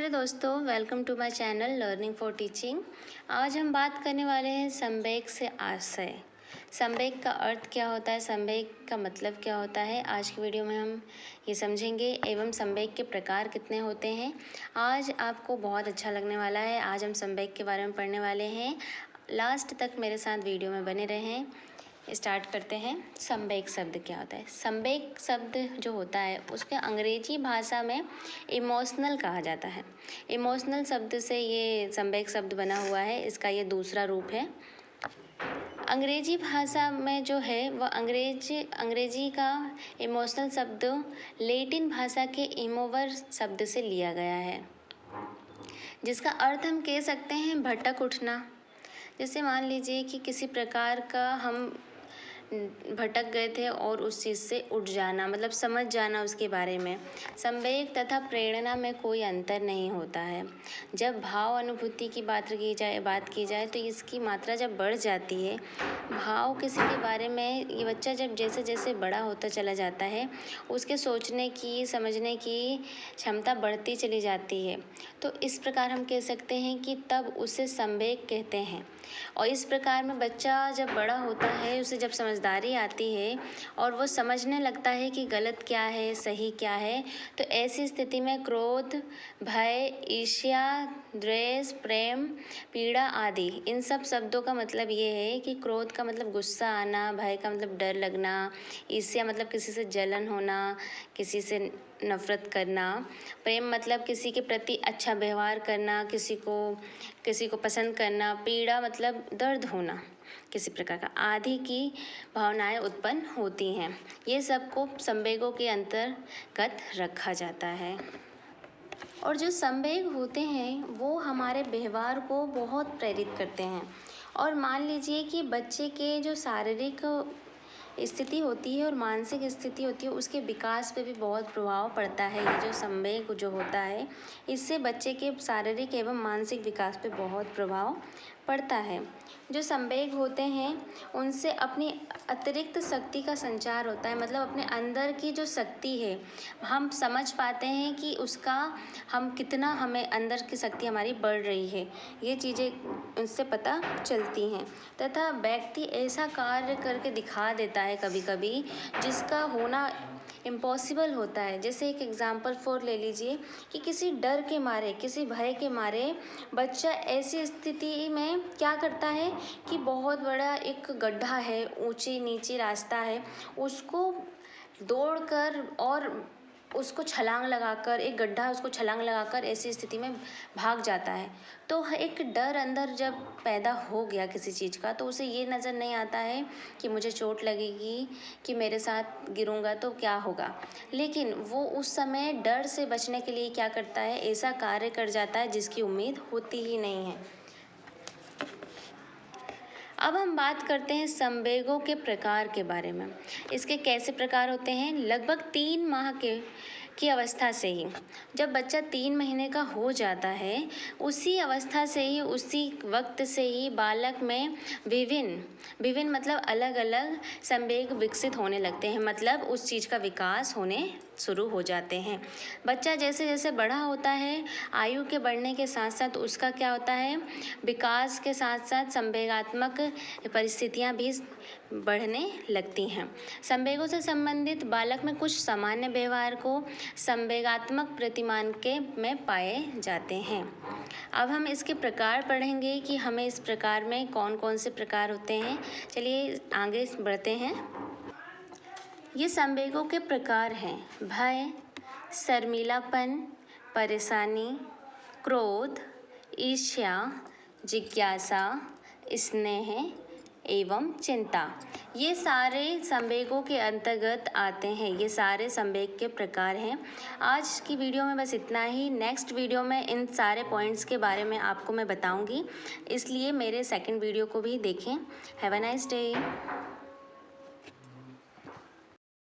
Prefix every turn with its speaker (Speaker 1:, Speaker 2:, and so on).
Speaker 1: Hello दोस्तों, welcome to my channel learning for teaching. आज हम बात करने वाले हैं संवेग से आशय। संवेग का अर्थ क्या होता है, संवेग का मतलब क्या होता है, आज की वीडियो में हम ये समझेंगे। एवं संवेग के प्रकार कितने होते हैं, आज आपको बहुत अच्छा लगने वाला है। आज हम संवेग के बारे में पढ़ने वाले हैं। लास्ट तक मेरे साथ वीडियो में बने रहें। स्टार्ट करते हैं। संवेग शब्द क्या होता है। संवेग शब्द जो होता है उसके अंग्रेजी भाषा में इमोशनल कहा जाता है। इमोशनल शब्द से ये संवेग शब्द बना हुआ है, इसका ये दूसरा रूप है। अंग्रेजी भाषा में जो है वह अंग्रेजी का इमोशनल शब्द लैटिन भाषा के इमोवर शब्द से लिया गया है, जिसका अर्थ हम कह सकते हैं भटक उठना। जैसे मान लीजिए कि किसी प्रकार का हम भटक गए थे और उस चीज़ से उठ जाना, मतलब समझ जाना उसके बारे में। संवेग तथा प्रेरणा में कोई अंतर नहीं होता है। जब भाव अनुभूति की बात की जाए तो इसकी मात्रा जब बढ़ जाती है, भाव किसी के बारे में, ये बच्चा जब जैसे जैसे बड़ा होता चला जाता है उसके सोचने की, समझने की क्षमता बढ़ती चली जाती है। तो इस प्रकार हम कह सकते हैं कि तब उसे संवेग कहते हैं। और इस प्रकार में बच्चा जब बड़ा होता है, उसे जब समझदारी आती है और वो समझने लगता है कि गलत क्या है, सही क्या है, तो ऐसी स्थिति में क्रोध, भय, ईर्ष्या, द्वेष, प्रेम, पीड़ा आदि, इन सब शब्दों का मतलब ये है कि क्रोध का मतलब गुस्सा आना, भय का मतलब डर लगना, ईर्ष्या मतलब किसी से जलन होना, किसी से नफरत करना, प्रेम मतलब किसी के प्रति अच्छा व्यवहार करना, किसी को पसंद करना, पीड़ा मतलब दर्द होना किसी प्रकार का, आदि की भावनाएं उत्पन्न होती हैं। ये सबको संवेगों के अंतर्गत रखा जाता है। और जो संवेग होते हैं वो हमारे व्यवहार को बहुत प्रेरित करते हैं। और मान लीजिए कि बच्चे के जो शारीरिक स्थिति होती है और मानसिक स्थिति होती है, उसके विकास पे भी बहुत प्रभाव पड़ता है। ये जो संवेग जो होता है, इससे बच्चे के शारीरिक एवं मानसिक विकास पे बहुत प्रभाव पड़ता है। जो संवेग होते हैं उनसे अपनी अतिरिक्त शक्ति का संचार होता है, मतलब अपने अंदर की जो शक्ति है हम समझ पाते हैं कि उसका हमें अंदर की शक्ति हमारी बढ़ रही है, ये चीज़ें उससे पता चलती हैं। तथा व्यक्ति ऐसा कार्य करके दिखा देता है कभी कभी जिसका होना इम्पॉसिबल होता है। जैसे एक एग्जाम्पल फॉर ले लीजिए कि किसी डर के मारे, किसी भय के मारे बच्चा ऐसी स्थिति में क्या करता है कि बहुत बड़ा एक गड्ढा है, ऊंची नीची रास्ता है, उसको दौड़कर और उसको छलांग लगाकर, एक गड्ढा है उसको छलांग लगाकर ऐसी स्थिति में भाग जाता है। तो एक डर अंदर जब पैदा हो गया किसी चीज़ का, तो उसे ये नज़र नहीं आता है कि मुझे चोट लगेगी, कि मेरे साथ गिरूंगा तो क्या होगा, लेकिन वो उस समय डर से बचने के लिए क्या करता है, ऐसा कार्य कर जाता है जिसकी उम्मीद होती ही नहीं है। अब हम बात करते हैं संवेगों के प्रकार के बारे में। इसके कैसे प्रकार होते हैं। लगभग 3 माह की अवस्था से ही, जब बच्चा 3 महीने का हो जाता है, उसी अवस्था से ही, उसी वक्त से ही बालक में विभिन्न मतलब अलग अलग संवेग विकसित होने लगते हैं, मतलब उस चीज़ का विकास होने शुरू हो जाते हैं। बच्चा जैसे जैसे बड़ा होता है, आयु के बढ़ने के साथ साथ उसका क्या होता है, विकास के साथ साथ संवेगात्मक परिस्थितियाँ भी बढ़ने लगती हैं। संवेगों से संबंधित बालक में कुछ सामान्य व्यवहार को संवेगात्मक प्रतिमान में पाए जाते हैं। अब हम इसके प्रकार पढ़ेंगे कि हमें इस प्रकार में कौन कौन से प्रकार होते हैं। चलिए आगे बढ़ते हैं। ये संवेगों के प्रकार हैं। भय, शर्मीलापन, परेशानी, क्रोध, ईर्ष्या, जिज्ञासा, स्नेह एवं चिंता, ये सारे संवेगों के अंतर्गत आते हैं। ये सारे संवेग के प्रकार हैं। आज की वीडियो में बस इतना ही। नेक्स्ट वीडियो में इन सारे पॉइंट्स के बारे में आपको मैं बताऊंगी, इसलिए मेरे सेकंड वीडियो को भी देखें। Have a nice day.